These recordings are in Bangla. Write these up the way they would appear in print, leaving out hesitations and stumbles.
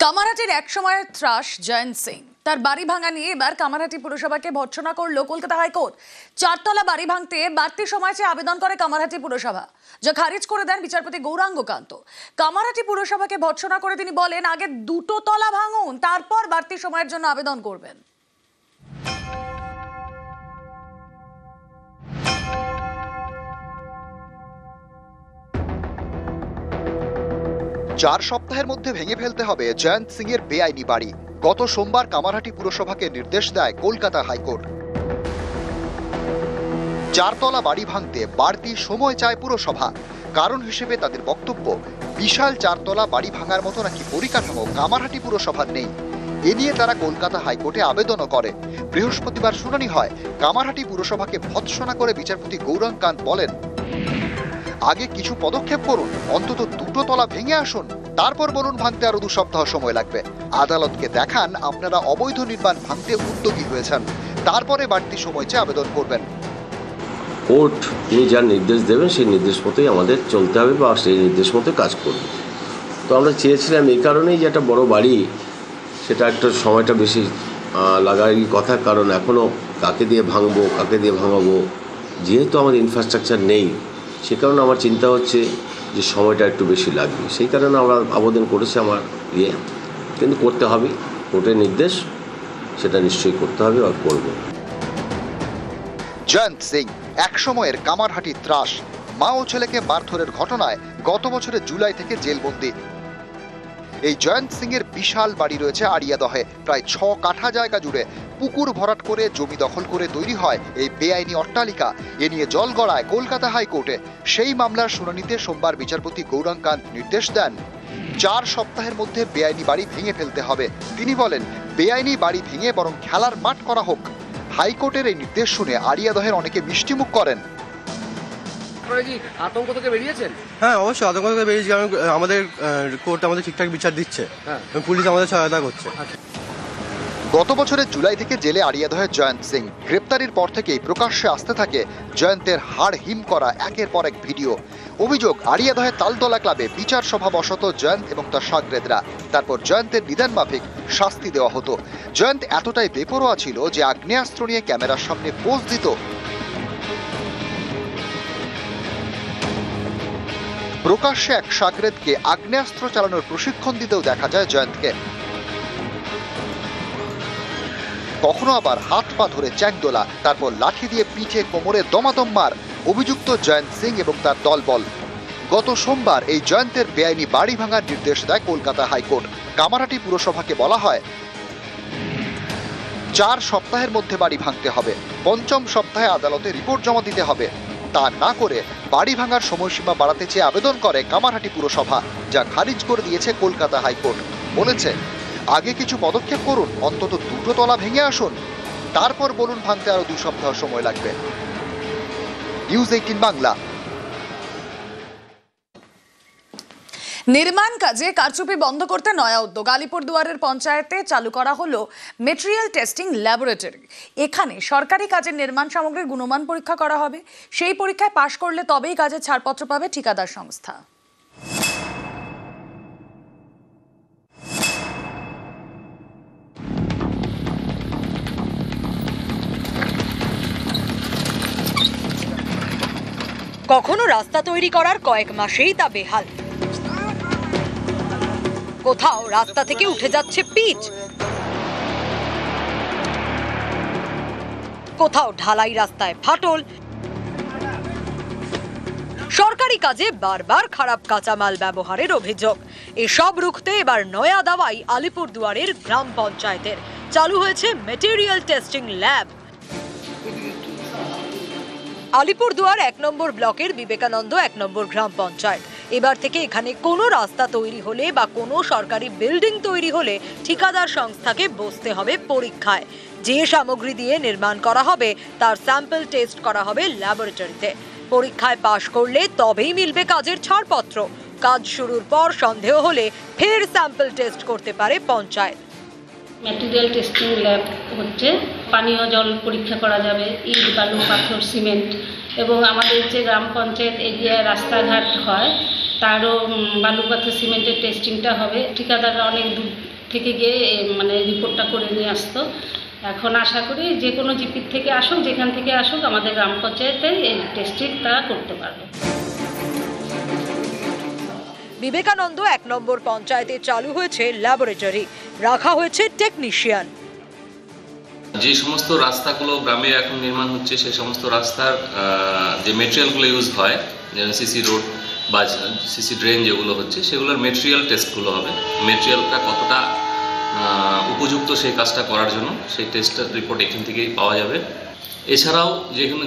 কামারহাটির এক সময়ের ত্রাস জয়ন্ত সিং তার বাড়ি ভাঙা নিয়ে এবার কামারহাটি পুরসভাকে ভর্ৎসনা করল কলকাতা হাইকোর্ট। চারতলা বাড়ি ভাঙতে বাড়তি সময় চেয়ে আবেদন করে কামারহাটি পুরসভা, যা খারিজ করে দেন বিচারপতি গৌরাঙ্গ কান্ত। কামারহাটি পুরসভাকে ভর্ৎসনা করে তিনি বলেন, আগে দুটো তলা ভাঙুন, তারপর বাড়তি সময়ের জন্য আবেদন করবেন। 4 সপ্তাহের মধ্যে ভেঙে ফেলতে হবে জয়ন্ত সিং এর বেআইনি বাড়ি। গত সোমবার কামারহাটি পুরসভাকে নির্দেশ দেয় কলকাতা হাইকোর্ট। 4 তলা বাড়ি ভাঙতে বাড়তি সময় চায় পুরসভা। কারণ হিসেবে তাদের বক্তব্য, বিশাল 4 তলা বাড়ি ভাঙার মতো নাকি পরিকাঠামো কামারহাটি পুরসভার নেই। এ নিয়ে তারা কলকাতা হাইকোর্টে আবেদনও করে। বৃহস্পতিবার শুনানি হয়। কামারহাটি পুরসভাকে ভৎসনা করে বিচারপতি গৌরাঙ্গ কান্ত বলেন, আগে কিছু পদক্ষেপ করুন, অন্তত দুটো তলা ভেঙে আসুন, তারপর বলুন ভাঙতে আরো 2 সপ্তাহ সময় লাগবে। আদালতকে দেখান আপনারা অবৈধ নির্মাণ ভাঙতে উদ্যোগী হয়েছেন, তারপরে বাড়তি সময় চেয়ে আবেদন করবেন। কোর্ট তিনি যার নির্দেশ দেবেন সেই নির্দেশ মতোই আমাদের চলতে হবে বা সেই নির্দেশ মতো কাজ করবে। তো আমরা চেয়েছিলাম এই কারণেই যে একটা বড় বাড়ি, সেটা একটা সময়টা বেশি লাগারই কথা, কারণ এখনও কাকে দিয়ে ভাঙবো কাকে দিয়ে ভাঙাবো, যেহেতু আমাদের ইনফ্রাস্ট্রাকচার নেই, সে কারণে আমার চিন্তা হচ্ছে যে সময়টা একটু বেশি লাগবে। সেই কারণে আমরা আবেদন করেছি আমার কিন্তু করতে হবে, কোর্টের নির্দেশ, সেটা নিশ্চয়ই করতে হবে আর করব। জয়ন্ত সিং এক সময়ের কামারহাটির ত্রাস। মা ও ছেলেকে মারধরের ঘটনায় গত বছরের জুলাই থেকে জেলবন্দি। এই জয়ন্ত সিং এর বিশাল বাড়ি রয়েছে আড়িয়াদহে, প্রায় 6 কাঠা জায়গা জুড়ে। পুকুর ভরাট করে জমি দখল করে তৈরি হয় এই বেআইনি অট্টালিকা। এ নিয়ে জল গড়ায় কলকাতা হাইকোর্টে। সেই মামলার শুনানিতে সোমবার বিচারপতি গৌরাঙ্গ কান্ত নির্দেশ দেন, 4 সপ্তাহের মধ্যে বেআইনি বাড়ি ভেঙে ফেলতে হবে। তিনি বলেন, বেআইনি বাড়ি ভেঙে বরং খেলার মাঠ করা হোক। হাইকোর্টের এই নির্দেশ শুনে আড়িয়াদহের অনেকে মিষ্টিমুখ করেন। আতঙ্ক থেকে বেরিয়েছেন? হ্যাঁ, অবশ্যই আতঙ্ক থেকে বেরিয়েছি, কারণ আমাদের কোর্ট আমাদের ঠিকঠাক বিচার দিচ্ছে, পুলিশ আমাদের সহায়তা করছে। গত বছরের জুলাই থেকে জেলে আড়িয়াদহের জয়ন্ত সিং। গ্রেপ্তারির পর থেকেই প্রকাশ্যে আসতে থাকে জয়ন্তের হাড় হিম করা একের পর এক ভিডিও। অভিযোগ, আড়িয়াদহের তালতলা ক্লাবে বিচার সভা বসত জয়ন্ত এবং তার সাগরেদরা। তারপর জয়ন্তের বিধান মাফিক শাস্তি দেওয়া হতো। জয়ন্ত এতটাই বেপরোয়া ছিল যে আগ্নেয়াস্ত্র নিয়ে ক্যামেরার সামনে পোজ দিত। প্রকাশ্যে এক সাগরেদকে আগ্নেয়াস্ত্র চালানোর প্রশিক্ষণ দিতেও দেখা যায় জয়ন্তকে। কখনো আবার হাত পা ধরে চ্যাংদোলা, তারপর লাঠি দিয়ে পিঠে কোমরে দমাদম মার। অভিযুক্ত জয়ন্ত সিং এবং তার দলবল। গত সোমবার এই জয়ন্তের বেআইনি বাড়ি ভাঙার নির্দেশ দেয় কলকাতা হাইকোর্ট। কামারহাটি পুরসভাকে বলা হয়, 4 সপ্তাহের মধ্যে বাড়ি ভাঙতে হবে। 5ম সপ্তাহে আদালতে রিপোর্ট জমা দিতে হবে। তা না করে বাড়ি ভাঙার সময়সীমা বাড়াতে চেয়ে আবেদন করে কামারহাটি পুরসভা, যা খারিজ করে দিয়েছে কলকাতা হাইকোর্ট। বলেছে, আগে কিছু পদক্ষেপ করুন, অন্তত দুটো তলা ভেঙে আসুন, তারপর বলুন ভাঙতে আরো 2 সপ্তাহ সময় লাগবে। নিউজ 18 বাংলা। নির্মাণ কাজে কারচুপি বন্ধ করতে নয়া উদ্যোগ। আলিপুরদুয়ারের পঞ্চায়েতে চালু করা হলো মেটেরিয়াল টেস্টিং ল্যাবরেটরি। এখানে সরকারি কাজের নির্মাণ সামগ্রীর গুণমান পরীক্ষা করা হবে। সেই পরীক্ষায় পাশ করলে তবেই কাজের ছাড়পত্র পাবে ঠিকাদার সংস্থা। কখনো রাস্তা তৈরি করার কয়েক মাসেই তা বেহাল। কোথাও রাস্তা থেকে উঠে যাচ্ছে পিচ, কোথাও ঢালাই রাস্তায় ফাটল। সরকারি কাজে বারবার খারাপ কাঁচামাল ব্যবহারের অভিযোগ। এসব রুখতে এবার নয়া দাওয়াই আলিপুরদুয়ারের গ্রাম পঞ্চায়েতের। চালু হয়েছে মেটেরিয়াল টেস্টিং ল্যাব। আলিপুরদুয়ার 1 নম্বর ব্লকের বিবেকানন্দ 1 নম্বর গ্রাম পঞ্চায়েত। এবার থেকে এখানে কোনো রাস্তা তৈরি হলে বা কোনো সরকারি বিল্ডিং তৈরি হলে ঠিকাদার সংস্থাকে বসতে হবে পরীক্ষায়। যে সামগ্রী দিয়ে নির্মাণ করা হবে তার স্যাম্পল টেস্ট করা হবে ল্যাবরেটরিতে। পরীক্ষায় পাশ করলে তবেই মিলবে কাজের ছাড়পত্র। কাজ শুরুর পর সন্দেহ হলে ফের স্যাম্পল টেস্ট করতে পারে পঞ্চায়েত। ম্যাটেরিয়াল টেস্টিং ল্যাব হচ্ছে, পানীয় জল পরীক্ষা করা যাবে, ইট, বালু, পাথর, সিমেন্ট, এবং আমাদের যে গ্রাম পঞ্চায়েত এরিয়ায় রাস্তাঘাট হয় তারও বালু, পাথর, সিমেন্টের টেস্টিংটা হবে। ঠিকাদাররা অনেক দূর থেকে গিয়ে মানে রিপোর্টটা করে নিয়ে আসতো। এখন আশা করি যে কোনো জিপির থেকে আসুক, যেখান থেকে আসুক, আমাদের গ্রাম পঞ্চায়েতে এই টেস্টটি তারা করতে পারবে। বিবেকানন্দ 1 নম্বর পঞ্চায়েতে চালু হয়েছে ল্যাবরেটরি, রাখা হয়েছে টেকনিশিয়ান। যে সমস্ত রাস্তাগুলো গ্রামে এখন নির্মাণ হচ্ছে সেই সমস্ত রাস্তার যে মেটেরিয়ালগুলো ইউজ হয়, যেমন সিসি রোড বা সিসি ড্রেন যেগুলো হচ্ছে, সেগুলোর মেটেরিয়াল টেস্টগুলো হবে। মেটেরিয়ালটা কতটা উপযুক্ত সেই কাজটা করার জন্য সেই টেস্টের রিপোর্ট এখান থেকেই পাওয়া যাবে। এছাড়াও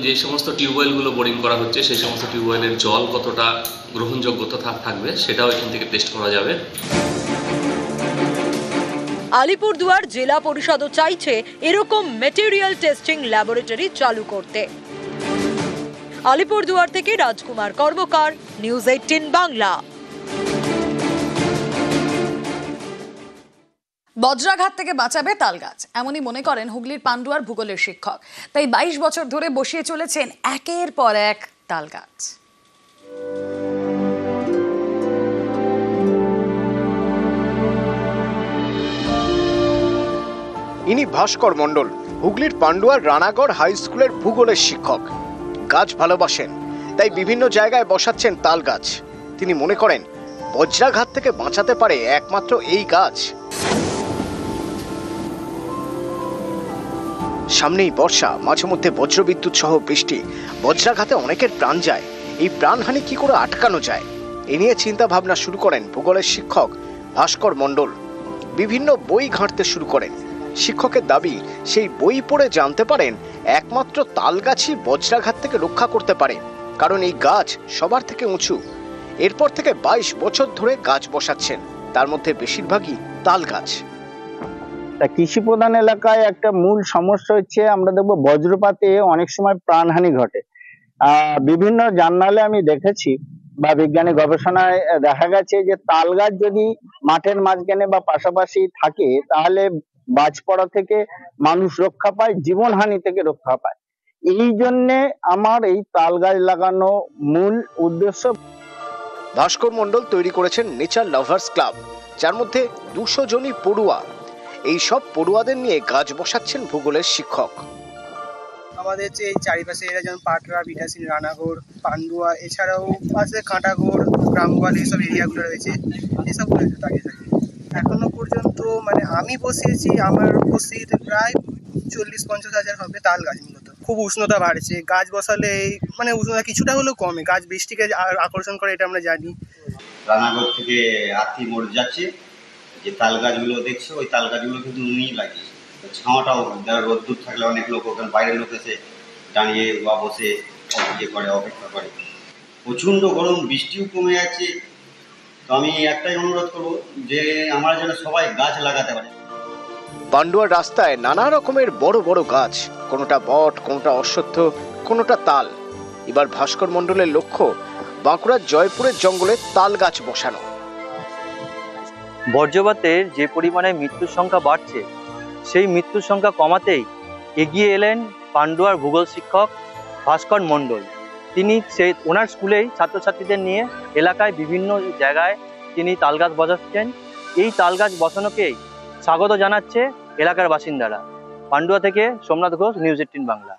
যে সমস্ত টিউবওয়েলগুলো বোরিং করা হচ্ছে সেই সমস্ত টিউবওয়েলের জল কতটা গ্রহণযোগ্যতা থাকবে সেটাও এখান থেকে টেস্ট করা যাবে। আলিপুরদুয়ার জেলা পরিষদও চাইছে এরকম মেটেরিয়াল টেস্টিং ল্যাবরেটরি চালু করতে। আলিপুরদুয়ার থেকে রাজকুমার কর্মকার, নিউজ 18 বাংলা। বজ্রাঘাত থেকে বাঁচাবে তালগাছ, এমনই মনে করেন হুগলির পান্ডুয়ার ভূগোলের শিক্ষক। তাই 22 বছর ধরে বসিয়ে চলেছেন একের পর এক তালগাছ। ইনি ভাস্কর মণ্ডল, হুগলির পান্ডুয়ার রানাগড় হাই স্কুলের ভূগোলের শিক্ষক। গাছ ভালোবাসেন, তাই বিভিন্ন জায়গায় বসাচ্ছেন তাল গাছ। তিনি মনে করেন বজ্রাঘাত থেকে বাঁচাতে পারে একমাত্র এই গাছ। সামনেই বর্ষা, মাঝে মধ্যে বজ্রবিদ্যুৎ সহ বৃষ্টি, বজ্রাঘাতে অনেকের প্রাণ যায়। এই প্রাণহানি কি করে আটকানো যায়, এ নিয়ে চিন্তা ভাবনা শুরু করেন ভূগোলের শিক্ষক ভাস্কর মণ্ডল। বিভিন্ন বই ঘাঁটতে শুরু করেন। শিক্ষকের দাবি, সেই বই পড়ে জানতে পারেন একমাত্র তাল গাছই বজ্রাঘাত থেকে রক্ষা করতে পারে, কারণ এই গাছ সবার থেকে উঁচু। এরপর থেকে 22 বছর ধরে গাছ বসাচ্ছেন, তার মধ্যে বেশিরভাগই তাল গাছ। কৃষি প্রধান এলাকায় একটা মূল সমস্যা হচ্ছে, আমরা দেখবো বজ্রপাতে অনেক সময় প্রাণহানি ঘটে। বিভিন্ন জার্নালে আমি দেখেছি বা বিজ্ঞানী গবেষণায় দেখা গেছে যে তাল গাছ যদি মাঠের মাঝখানে বা পাশাপাশি থাকে তাহলে বাজ পড়া থেকে মানুষ রক্ষা পায়, জীবনহানি থেকে রক্ষা পায়। এই জন্যে আমার এই তাল গাছ লাগানো মূল উদ্দেশ্য। ভাস্কর মণ্ডল তৈরি করেছেন নেচার লাভার্স ক্লাব, যার মধ্যে 200 জনই পড়ুয়া। এই সব পড়ুয়াদের নিয়ে গাছ বসাচ্ছেন ভূগোলের শিক্ষক। আমাদের যে এই চারিপাশে এরা যেমন পাটরা, বিটাসিন, রানাগড়, পান্ডুয়া, এছাড়াও পাশে কাঁটাগড়, গ্রামগঞ্জ, এইসব এরিয়াগুলো রয়েছে, এসবগুলো দাঁড়িয়ে থাকে। এখনো পর্যন্ত মানে আমি বসিয়েছি, আমার উপস্থিতিতে প্রায় 40-50 হাজার হবে তাল গাছ। মূলত খুব উষ্ণতা বাড়ছে, গাছ বসালে মানে উষ্ণতা কিছুটা হলেও কমে, গাছ বৃষ্টিকে আকর্ষণ করে, এটা আমরা জানি। রানাগড় থেকে আতি মোড় যাচ্ছে, যে তাল গাছগুলো দেখছে ওই তাল গাছগুলো কিন্তু উনিই লাগিয়েছে। ছাওয়াটাও রোদ্দুর থাকলে অনেক লোক ওখানে বাইরের লোক এসে দাঁড়িয়ে বা বসে ইয়ে করে, অপেক্ষা করে। প্রচণ্ড গরম, বৃষ্টিও কমে যাচ্ছে। তো আমি একটাই অনুরোধ করবো যে আমরা যেন সবাই গাছ লাগাতে পারি। পান্ডুয়ার রাস্তায় নানা রকমের বড় বড় গাছ, কোনোটা বট, কোনোটা অশ্বত্থ, কোনোটা তাল। এবার ভাস্কর মণ্ডলের লক্ষ্য বাঁকুড়ার জয়পুরের জঙ্গলে তাল গাছ বসানো। বজ্রপাতের যে পরিমাণে মৃত্যুর সংখ্যা বাড়ছে, সেই মৃত্যুর সংখ্যা কমাতেই এগিয়ে এলেন পান্ডুয়ার ভূগোল শিক্ষক ভাস্কর মণ্ডল। তিনি ওনার স্কুলেই ছাত্রছাত্রীদের নিয়ে এলাকায় বিভিন্ন জায়গায় তিনি তাল গাছ বসাচ্ছেন। এই তাল গাছ বসানোকেই স্বাগত জানাচ্ছে এলাকার বাসিন্দারা। পান্ডুয়া থেকে সোমনাথ ঘোষ, নিউজ 18 বাংলা।